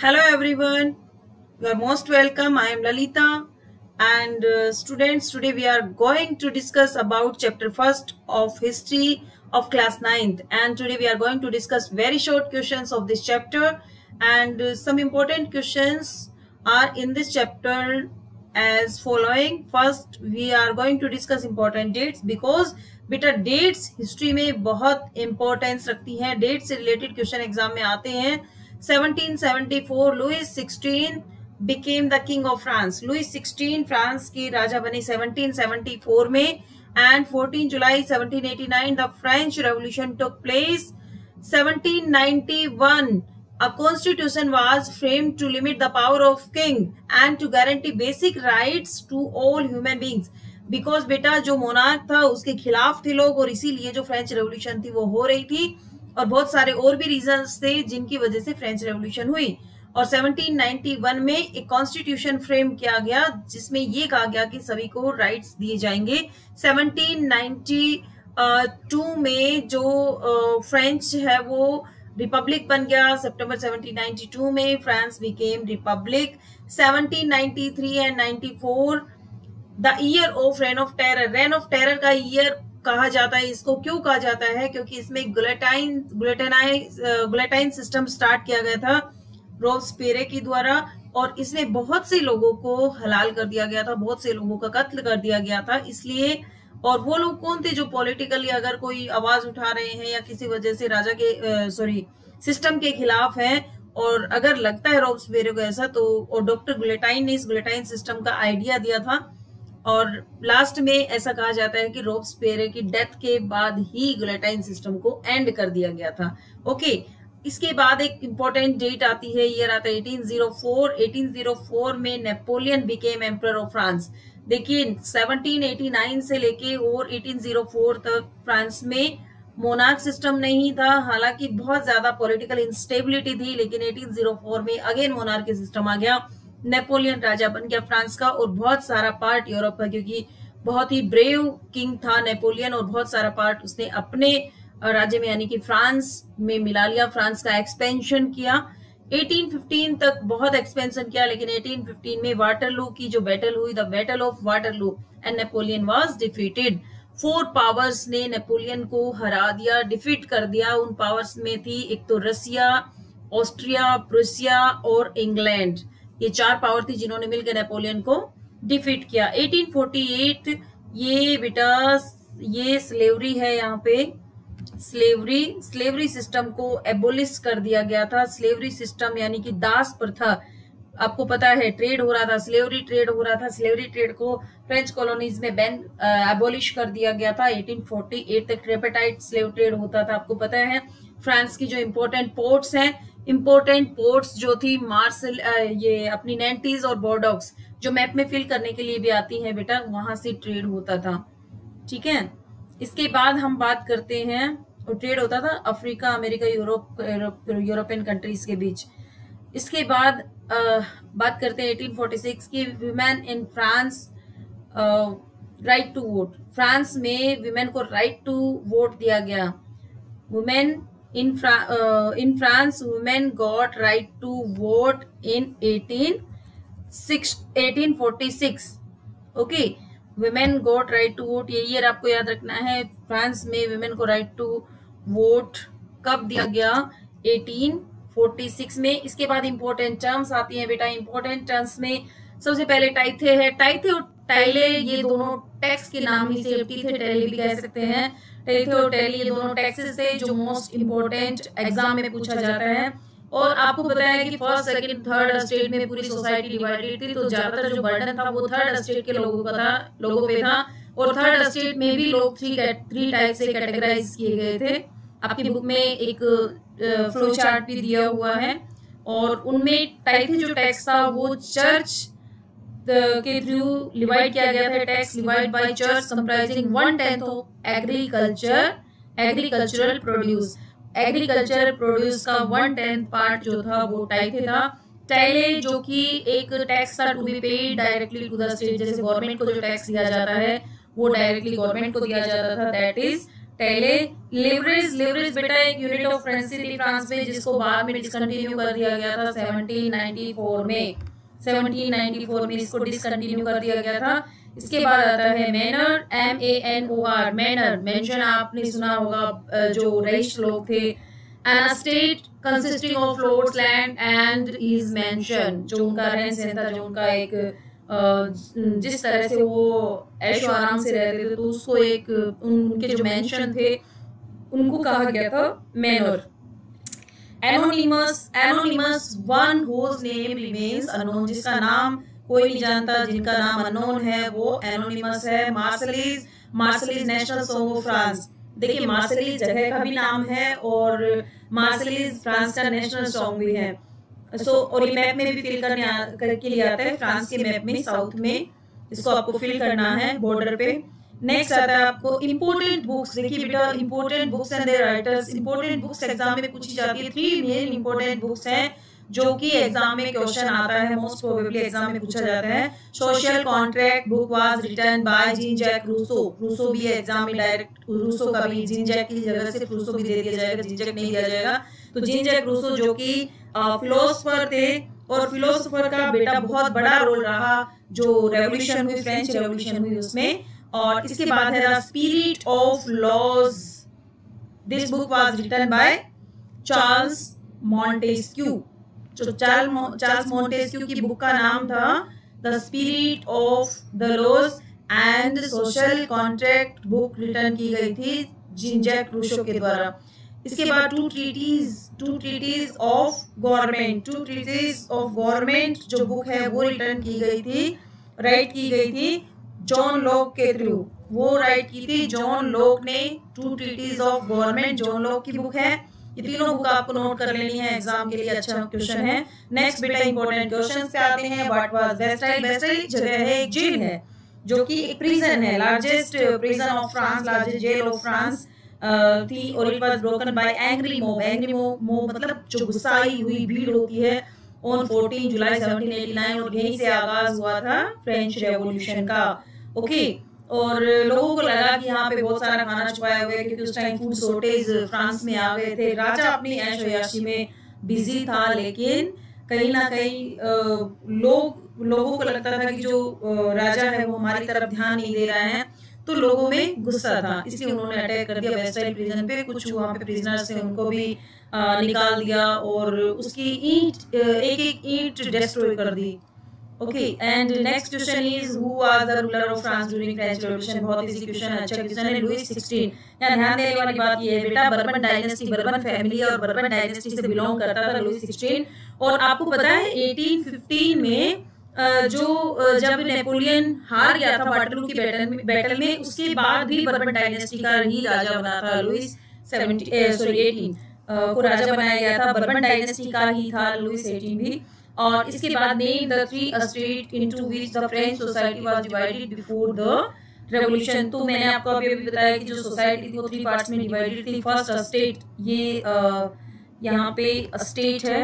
Hello everyone, you are most welcome. I am Lalita and students, today we are going to discuss about chapter 1st of history of class 9th, and today we are going to discuss very short questions of this chapter, and some important questions are in this chapter as following. First we are going to discuss important dates because बेटा dates history में बहुत importance रखती हैं. Date से related question exam में आते हैं. 1774 Louis 16 became the king of France. Louis 16 France के राजा बने 1774 में. and 14 July 1789 the French Revolution took place. 1791 a constitution was framed to limit the power of king and to guarantee basic rights to all human beings. Because बेटा जो monarch था उसके खिलाफ थे लोग, और इसीलिए जो फ्रेंच रेवोल्यूशन थी वो हो रही थी, और बहुत सारे और भी रीजंस थे जिनकी वजह से फ्रेंच रेवोल्यूशन हुई. और 1791 में एक कॉन्स्टिट्यूशन फ्रेम किया गया जिसमें ये कहा गया कि सभी को राइट्स दिए जाएंगे. 1792 में जो फ्रेंच है वो रिपब्लिक बन गया. सितंबर 1792 में France became Republic. 1793 and 94 the year of rain of terror. Rain of terror का ईयर कहा जाता है. इसको क्यों कहा जाता है? क्योंकि इसमें गुलेटाइन सिस्टम स्टार्ट किया गया था रोबेस्पियर के द्वारा, और इसमें बहुत से लोगों को हलाल कर दिया गया था, बहुत से लोगों का कत्ल कर दिया गया था. इसलिए, और वो लोग कौन थे जो पॉलिटिकली अगर कोई आवाज उठा रहे हैं या किसी वजह से राजा के सिस्टम के खिलाफ हैं, और अगर लगता है रोबेस्पियर को ऐसा, तो और डॉक्टर गुलेटाइन ने इस गुलेटाइन सिस्टम का आइडिया दिया था. और लास्ट में ऐसा कहा जाता है कि रोबेस्पियर की डेथ के बाद ही गुलेटाइन सिस्टम को एंड कर दिया गया था. ओके, इसके बाद एक इंपॉर्टेंट डेट आती है, ईयर आता है 1804. 1804 में Napoleon became emperor of France. देखिए 1789 से लेके और 1804 तक फ्रांस में मोनार्क सिस्टम नहीं था. हालांकि बहुत ज्यादा पॉलिटिकल इंस्टेबिलिटी थी, लेकिन 1804 में अगेन मोनार्क सिस्टम आ गया. नेपोलियन राजा बन गया फ्रांस का, और बहुत सारा पार्ट यूरोप का, क्योंकि बहुत ही ब्रेव किंग था नेपोलियन, और बहुत सारा पार्ट उसने अपने राज्य में यानी कि फ्रांस में मिला लिया. फ्रांस का एक्सपेंशन किया. 1815 तक बहुत एक्सपेंशन किया, लेकिन 1815 में वाटरलू की जो बैटल हुई, the battle of Waterloo, and Napoleon was defeated. 4 powers ने नेपोलियन को हरा दिया, डिफीट कर दिया. उन पावर्स में थी एक तो रसिया, ऑस्ट्रिया, प्रूसिया और इंग्लैंड. ये 4 पावर थी जिन्होंने मिलकर नेपोलियन को डिफीट किया. 1848 ये बेटा ये स्लेवरी है, यहाँ पे स्लेवरी सिस्टम को एबोलिश कर दिया गया था. स्लेवरी सिस्टम यानी कि दास प्रथा, आपको पता है ट्रेड हो रहा था, स्लेवरी ट्रेड हो रहा था. स्लेवरी ट्रेड को फ्रेंच कॉलोनीज में बैन एबोलिश कर दिया गया था. 1848 तक ट्रिपेटाइट स्लेव ट्रेड होता था, आपको पता है. फ्रांस की जो इम्पोर्टेंट पोर्ट्स हैं, इंपोर्टेंट पोर्ट्स जो थी मार्सल, ये अपनी नैंटीज और बोर्डोक्स, जो मैप में फिल करने के लिए भी आती है बेटा, वहां से ट्रेड होता था. ठीक है, इसके बाद हम बात करते हैं, और ट्रेड होता था अफ्रीका, अमेरिका, यूरोपियन कंट्रीज के बीच. इसके बाद बात करते हैं 1846 की. Women in France right to vote. France में वुमेन को राइट टू वोट दिया गया. Women in France women got right to vote in 1846. okay, women got right to vote, ये ईयर आपको याद रखना है. फ्रांस में women को right to vote कब दिया गया? 1846 में. इसके बाद इंपॉर्टेंट टर्म्स आती हैं बेटा. इंपॉर्टेंट टर्म्स में सबसे पहले टाइथे है. टाइथे और टाइले ये दोनों टैक्स के नाम ही से थे, टैली भी कह सकते हैं. टेथे और टैली ये दोनों टैक्सेस थे जो मोस्ट इम्पोर्टेंट एग्जाम में पूछा जाता है. और आपको पता है कि फर्स्ट, सेकंड, थर्ड स्टेट में पूरी सोसाइटी डिवाइडेड थी, तो ज्यादातर जो बर्डन था वो थर्ड स्टेट के लोगों पे था. और थर्ड स्टेट में भी लोग 3 टाइप से कैटेगराइज किए गए थे. आपकी बुक में एक फ्लो चार्ट भी दिया हुआ है, और उनमें टाइथे जो टैक्स था वो चर्च के थ्रू डिवाइड किया गया था. Tax divide by church comprising 1/10 of agricultural produce. Agriculture produce का 1/10 पार्ट जो था वो टाइथे था. टाइले जो कि एक टैक्स था to be paid directly to the state. जैसे गवर्नमेंट को जो टैक्स दिया जाता है वो डायरेक्टली गवर्नमेंट को दिया जाता था, दैट इज पहले लिवरेज बेटा एक यूनिट ऑफ करेंसी थी फ्रांस में, जिसको बाद में डिसकंटिन्यू कर दिया गया था 1794 में। 1794 में इसको डिसकंटिन्यू कर दिया गया था। इसके बाद आता है मैनर, MANOR, मैनर, मेंशन आपने सुना होगा, जो रईस लोग थे। An estate consisting of lords land and his mansion, जो उनका रहन सहन था, जो उनका एक जिस तरह से वो ऐशो आराम से रहते थे, तो उसको एक उनके जो मेंशन थे उनको कहा गया था manor. Anonymous, one whose name remains unknown, जिसका नाम कोई नहीं जानता, जिनका नाम अननोन है, वो एनोनिमस है। Marseilles national song of France, देखिए मार्सलीज जगह का भी नाम है और मार्सलीज फ्रांस का नेशनल सॉन्ग भी है। और ये मैप में भी फिल करने के लिए आता है, फ्रांस के मैप में साउथ में इसको आपको फिल करना है बॉर्डर पे। नेक्स्ट आता है आपको इम्पोर्टेंट बुक्स। देखिए बेटा important books and their writers, important books exam में पूछी जाती है। 3 मेन इम्पोर्टेंट बुक्स हैं जो कि एग्जाम में क्वेश्चन आता है, मोस्ट प्रोबेबली एग्जाम में पूछा जाता है। Social contract book was written by Jean Jacques Rousseau भी है एग्जाम में, डायरेक्ट रूसो का भी, जीन जैक की जगह से रूसो भी दे दिया जाएगा, जीन जैक नहीं दिया जाएगा। तो जीन जैक रूसो जो कि फिलोसोफर थे, और फिलोसोफर का बेटा बहुत बड़ा रोल रहा जो रेवोल्यूशन हुई, फ्रेंच रेवोल्यूशन हुई उसमें। और इसके बाद है the spirit of laws, this book was written by Charles Montesquieu. जो चार्ल्स मॉन्टेस्क्यू की बुक का नाम था the spirit of the laws and social contract, book written की गई थी जीन जैक रूसो के द्वारा। इसके बाद टू ट्रीटीज ऑफ गवर्नमेंट जो बुक है वो रिटर्न की गई थी, राइट की गई थी जॉन लॉक के थ्रू, वो राइट की थी जॉन लॉक ने। Two treatise of government John Locke की बुक है। ये तीनों बुक आपको नोट कर लेनी है, एग्जाम के लिए अच्छा क्वेश्चन है। नेक्स्ट बेटा इंपॉर्टेंट क्वेश्चंस पे आते हैं। What was versatile? वेस्टाइल जगह है, एक जेल है जो कि एक प्रिजन है, largest prison of France, largest jail of France थी। और it was broken by angry mob मतलब जो गुस्साई हुई भीड़ होती है, ऑन 14 जुलाई 1789, और यहीं से आगाज हुआ था फ्रेंच रेवोल्यूशन का। ओके, और लोगों को लगा कि यहाँ पे बहुत सारा खाना छुपाया हुआ है, क्योंकि उस टाइम फूड शॉर्टेज फ्रांस में आ गए थे। राजा अपनी ऐश-ओ-याशी में बिजी था, लेकिन कहीं ना कहीं लोगों को लगता था कि जो राजा है वो हमारी तरफ ध्यान नहीं दे रहा है, तो लोगों में गुस्सा था, इसलिए उन्होंने अटैक कर दिया वेस्टाइल प्रिजन पे। कुछ वहाँ पे प्रिजनर्स थे उनको भी निकाल दिया और उसकी एक ईंट डिस्ट्रॉय कर दी। Okay, and next question is who was the ruler of France during French revolution? बहुत इजी क्वेश्चन, अच्छा क्वेश्चन है। लुई 16। यहाँ ध्यान देने वाली बात ये है बेटा, बर्बन डायनेस्टी, बर्बन फैमिली और बर्बन डायनेस्टी से बिलोंग करता था लुई 16। और आपको पता है 1815 में जब नेपोलियन हार गया था वाटरलू की बैटल में, उसके बाद भी बर्बन डायनेस्टी का ही राजा बना था लुईस 18 को राजा बनाया गया था, बर्बन डायनेस्टी का ही था लुईस 18 भी। और इसके बाद name the 3 state into which the French society was divided before the revolution. तो मैंने आपको अभी बताया कि जो सोसाइटी थी वो 3 पार्ट्स में डिवाइडेड थी। फर्स्ट स्टेट, ये यहाँ पे स्टेट है,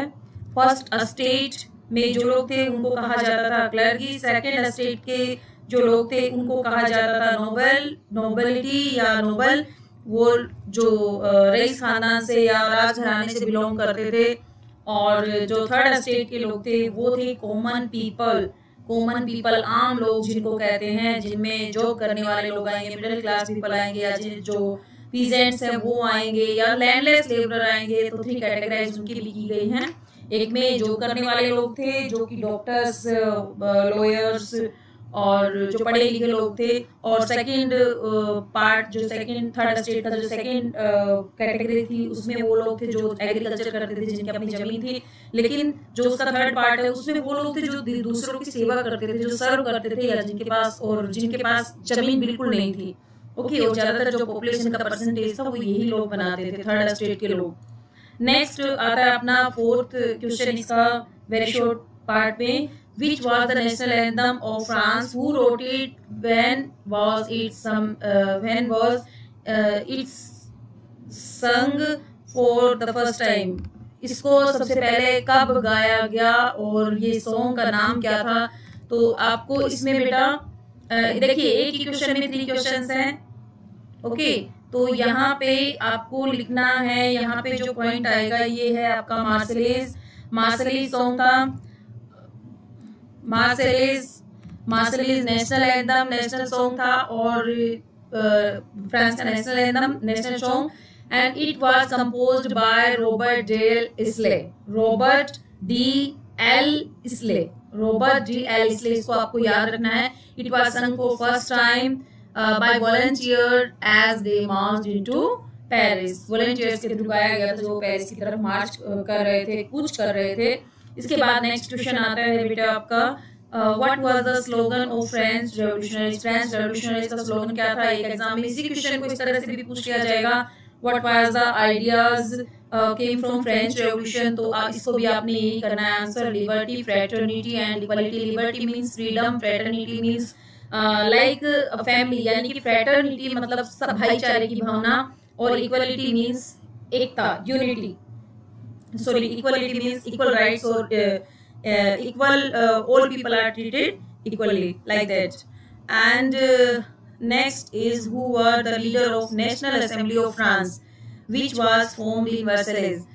फर्स्ट स्टेट में जो लोग थे उनको कहा जाता था क्लर्की। सेकंड स्टेट के जो लोग थे उनको कहा जाता था नोबलिटी या नोबल, वो जो रईस खानदान से या राजघराने से बिलोंग करते थे। और जो थर्ड स्टेट के लोग थे वो थे कॉमन पीपल, आम लोग जिनको कहते हैं, जिनमें जॉब करने वाले लोग आएंगे, मिडिल क्लास पीपल आएंगे, या जो पीजेंट्स हैं वो आएंगे, या लैंडलेस लेबर आएंगे। तो 3 कैटेगराइज उनकी भी की गई हैं। एक में जो करने वाले लोग थे जो कि डॉक्टर्स, लॉयर्स और जो पढ़े लिखे लोग थे। और सेकंड पार्ट, जो सेकंड थर्ड स्टेट का जो सेकंड कैटेगरी थी, उसमें वो लोग थे जो एग्रीकल्चर करते थे, जिनकी अपनी जमीन थी। लेकिन जो उसका थर्ड पार्ट है उसमें वो लोग थे जो दूसरों की सेवा करते थे, जो सर्व करते थे, या जिनके पास जमीन बिल्कुल नहीं थी। ओके, और ज्यादातर जो पॉपुलेशन का परसेंटेज था वो यही लोग बनाते थे, थर्ड स्टेट के लोग। नेक्स्ट आता है अपना 4th क्वेश्चन इसका वेरी शॉर्ट पार्ट में। Which was the national anthem of France? Who wrote it? When was it sung for the first time? इसको सबसे पहले कब गाया गया और ये सॉन्ग का नाम क्या था? तो आपको इसमें बेटा देखिए एक ही क्वेश्चन में 3 क्वेश्चंस हैं। ओके, तो यहाँ पे आपको लिखना है, यहाँ पे जो पॉइंट आएगा ये है आपका मार्सेलेस। मार्सेलेस सॉन्ग था, Marseillaise national anthem, national song था, और फ्रांस का national anthem, national song, and it was composed by Robert Del Isle. Robert D L Isle, Robert D L Isle, इसको आपको याद रखना है। It was sung for first time by volunteer as they march into Paris. Volunteers के through गाया गया था जो पेरिस की तरफ मार्च कर रहे थे, कूच कर रहे थे। इसके बाद नेक्स्ट क्वेश्चन आता है बेटा आपका, what was the slogan of French revolutionaries. French revolutionaries का स्लोगन क्या था? एक एग्जाम में इसी क्वेश्चन को इस तरह से भी पूछ लिया जाएगा, what was the ideas came from French revolution. तो इसको भी आपने यही करना है answer, liberty, fraternity and equality. Liberty means freedom, fraternity means like family, यानी कि फ्रेटर्निटी मतलब सब भाईचारे की भावना, और equality means Ekta, unity. Sorry, equality means equal rights, or equal, all people are treated equally, like that. And next is, who were the leader of National Assembly of France, which was formed in Versailles.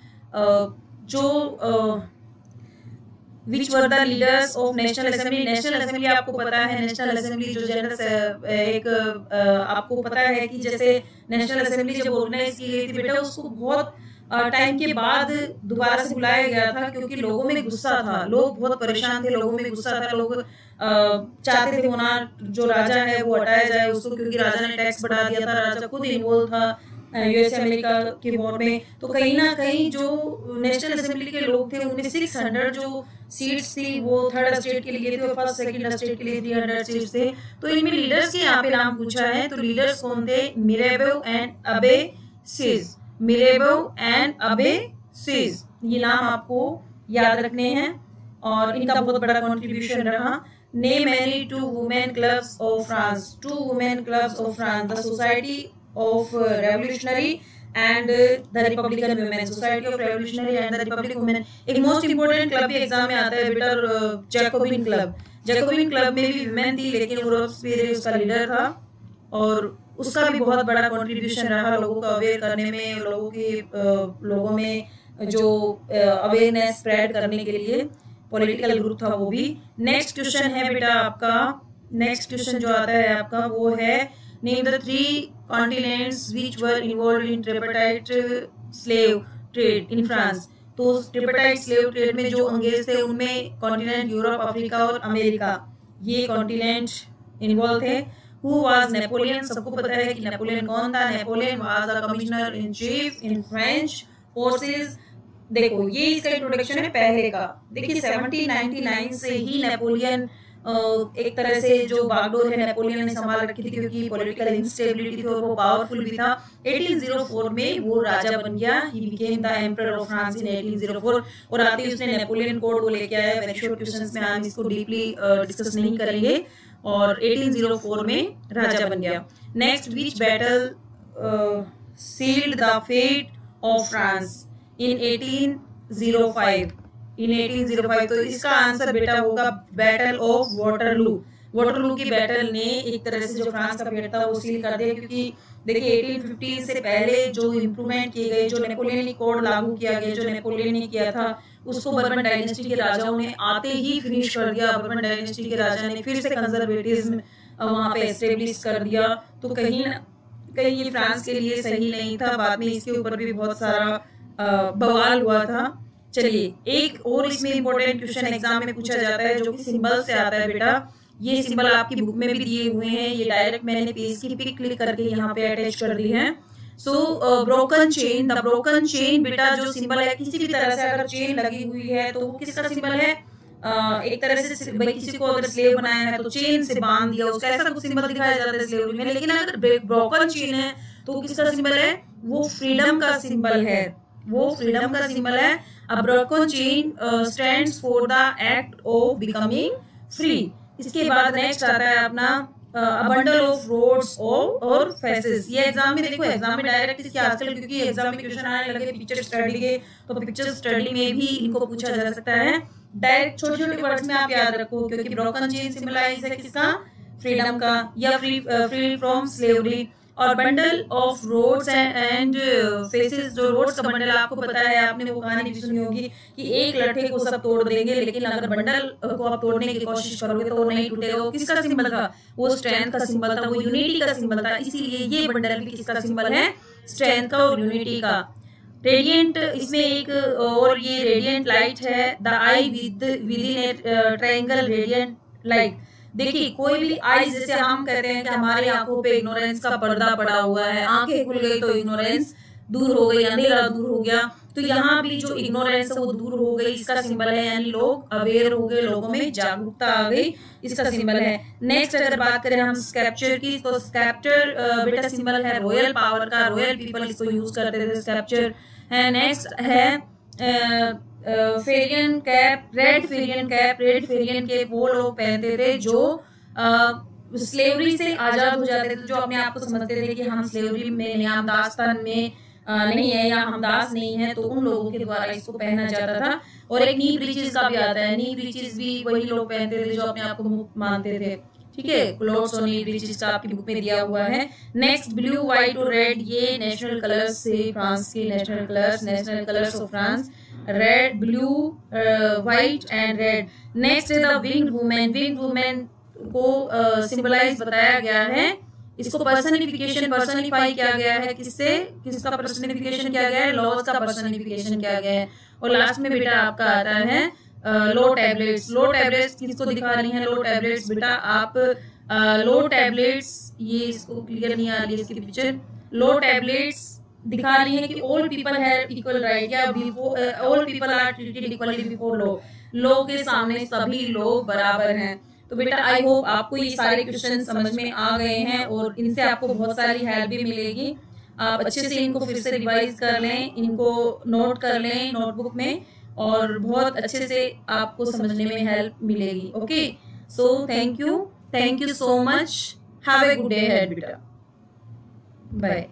Which were the leaders of National Assembly? National Assembly आपको पता है, National Assembly जो general एक आपको पता है कि जैसे National Assembly जब ऑर्गेनाइज की गई थी बेटा, उसको बहुत टाइम के बाद दोबारा से बुलाया गया था, क्योंकि लोगों में गुस्सा था, लोग बहुत परेशान थे, लोगों में गुस्सा था, लोग चाहते थे होना जो राजा है वो हटाया जाए उसको, क्योंकि राजा ने टैक्स बढ़ा दिया था, राजा खुद इन्वॉल्व था यूएस अमेरिका की वॉर में। तो कहीं ना कहीं जो नेशनल असेंबली के लोग थे उनमें 600 जो सीट्स थी वो थर्ड स्टेट के लिए थी, और फर्स्ट सेकंड स्टेट के लिए 300 सीट्स थे। तो इनमें लीडर्स के यहाँ पे नाम पूछा है, तो लीडर्स कौन थे? मिरेबेउ एंड अबे सिज। मिरेबेउ एंड अबे सिज, ये नाम आपको याद रखने हैं, और इनका बहुत बड़ा कंट्रीब्यूशन रहा। Name any 2 women clubs of France. 2 women clubs of France, the society of revolutionary and the republican women, society of revolutionary and the republic women। एक मोस्ट इंपोर्टेंट क्लब भी एग्जाम में आता है बेटा, जैकोबिन क्लब। जैकोबिन क्लब में भी women थी, लेकिन रोबेस्पियर उसका लीडर था, और उसका भी बहुत बड़ा कंट्रीब्यूशन रहा लोगों को अवेयर करने में, लोगों में जो अवेयरनेस स्प्रेड करने के लिए पॉलिटिकल ग्रुप था वो भी। नेक्स्ट क्वेश्चन है बेटा आपका, नेक्स्ट क्वेश्चन जो आता है आपका वो है, name the 3 continents which were involved in tripartite slave trade in France। तो tripartite slave trade में जो अंग्रेज थे उनमें कॉन्टिनेंट यूरोप, अफ्रीका और अमेरिका, ये कॉन्टिनेंट इन्वॉल्व थे। Who was Napoleon? सबको पता है कि नेपोलियन कौन था। Napoleon was the commissioner in chief in French forces। देखो ये इसका इंट्रोडक्शन है पहले का। देखिए 1799 से ही नेपोलियन एक तरह से जो बागडोर है नेपोलियन ने संभाल रखी थी, क्योंकि पॉलिटिकल इंस्टेबिलिटी थी और वो पावरफुल भी था। 1804 में वो राजा बन गया, he became the emperor of France इन 1804, और आते ही उसने नेपोलियन कोड को लेके आया। वेरी शॉर्ट क्वेश्चंस में हम इसको डीपली डिस्कस नहीं करेंगे, और 1804 में राजा बन गया। Next, which battle sealed the fate of France in 1805। In 1805, तो इसका आंसर बेटा होगा बैटल ऑफ वाटरलू। वाटरलू की बैटल ने एक तरह से जो फ्रांस का फेट था वो सील कर दिया, क्योंकि देखिए 1815 से पहले जो इम्प्रूवमेंट किए गए, जो नेपोलियन कोड लागू किया गया, जो नेपोलियन ने किया था, उसको बर्बन डायनेस्टी के राजाओं ने आते ही फिनिश कर दिया। बर्बन डायनेस्टी के राजा ने फिर से कंजर्वेटिज्म वहां पे एस्टेब्लिश कर दिया। तो कहीं ना कहीं ये फ्रांस के लिए सही नहीं था। बाद में इसके ऊपर भी बहुत सारा बवाल हुआ था। चलिए, एक और इसमें इंपॉर्टेंट क्वेश्चन एग्जाम में पूछा जाता है, जो कि सिंबल से आता है बेटा। ये सिंबल आपकी बुक में भी दिए हुए हैं, ये डायरेक्ट मैंने पेज की पिक क्लिक करके यहाँ पे अटैच कर दी है। So broken chain, the broken chain बेटा जो सिंबल है, किसी भी तरह से अगर चेन लगी हुई है तो वो किसका सिंबल है? एक तरह से भाई किसी को अगर स्लेव बनाया है तो चेन से बांध दिया, उसका ऐसा कुछ सिंबल दिखाया जाता है स्लेवरी में। लेकिन अगर ब्रोकन चेन है तो किसका सिंबल है? वो फ्रीडम का सिंबल है, वो फ्रीडम का सिंबल है। A broken chain stands for the act of becoming free। इसके बाद नेक्स्ट आता है अपना a bundle of rods और faces। ये एग्जाम में देखो, एग्जाम में डायरेक्ट इसके आजकल क्योंकि एग्जाम में क्वेश्चन आने लगे पिक्चर स्टडी के, तो पिक्चर स्टडी में भी इनको पूछा जा सकता है। डायरेक्ट छोटे छोटे वर्ड्स में आप याद रखो, क्योंकि ब्रोकन चेन सिंबलाइज है किसका? फ्रीडम का, या फ्री फ्रॉम स्लेवरी। और bundle of rods and fasces, जो रोड्स का बंडल आपको पता है, आपने वो कहानी भी सुनी होगी कि एक लट्ठे को सब तोड़ देंगे, लेकिन अगर बंडल को आप तोड़ने की कोशिश करोगे तो वो नहीं टूटेगा। वो किसका सिंबल था? वो स्ट्रेंथ का सिंबल था, वो यूनिटी का सिंबल था। इसीलिए ये बंडल भी किसका सिंबल है? स्ट्रेंथ का और यूनिटी का। रेडियंट, इसमें एक और ये रेडियंट लाइट है, the I with in A triangle radiant light. देखिए कोई भी आई, जैसे हम कहते हैं कि हमारी आंखों पे इग्नोरेंस का पर्दा पड़ा हुआ है, आंखें खुल गई तो इग्नोरेंस दूर हो गई, अंधेरा दूर हो गया। तो यहाँ भी जो इग्नोरेंस है वो दूर हो गई, इसका सिंबल है, यानी लोग अवेयर हो गए, लोगों में जागरूकता आ गई, इसका सिंबल है। नेक्स्ट अगर बात करें हम स्कैप्चर की, तो स्कैप्चर बेटा सिंबल है रॉयल पावर का, रॉयल पीपल इसको यूज करते थे स्कैप्चर है। नेक्स्ट है Phrygian cap, red Phrygian cap. Red Phrygian cap वो लोग पहनते थे जो स्लेवरी से आजाद हो जाते थे, जो अपने आप को समझते थे कि हम स्लेवरी में या हम दास्तान में नहीं है या हम दास नहीं है, तो उन लोगों के द्वारा इसको पहना जाता था। और एक नी ब्रीचेस का भी आता है, नी ब्रीचेस भी वही लोग पहनते थे जो अपने आप को मुक्त मानते थे। ठीक है, क्लोथ्स और नी ब्रीचेस का आपकी बुक में दिया हुआ है। नेक्स्ट ब्लू, व्हाइट और रेड, ये नेशनल कलर्स से, फ्रांस के national colours of France, red, blue, white and red. Next है the winged women. Winged women को सिंबलाइज बताया गया है, इसको पर्सनिफाई किया गया है, किसका पर्सनिफिकेशन किया गया है? लॉज का पर्सनिफिकेशन किया गया है। और लास्ट में बेटा आपका आता है लो टैबलेट्स। लो टैबलेट्स किसको दिखा रही हैं? लो टैबलेट्स बेटा आप लो टैबलेट्स, ये इसको क्लियर नहीं आ रही है इसकी पिक्चर। लो टैबलेट्स दिखा रही है कि all people have equal right, या all people are treated equally before law, law के सामने सभी लोग बराबर हैं। तो बेटा आई होप आपको ये सारे क्वेश्चन समझ में आ गए हैं और इनसे आपको बहुत सारी हेल्प भी मिलेगी। आप अच्छे से इनको फिर से रिवाइज कर लें, इनको नोट कर लें नोटबुक में, और बहुत अच्छे से आपको समझने में हेल्प मिलेगी। Okay, so thank you so much, have a good day ahead बेटा, बाय।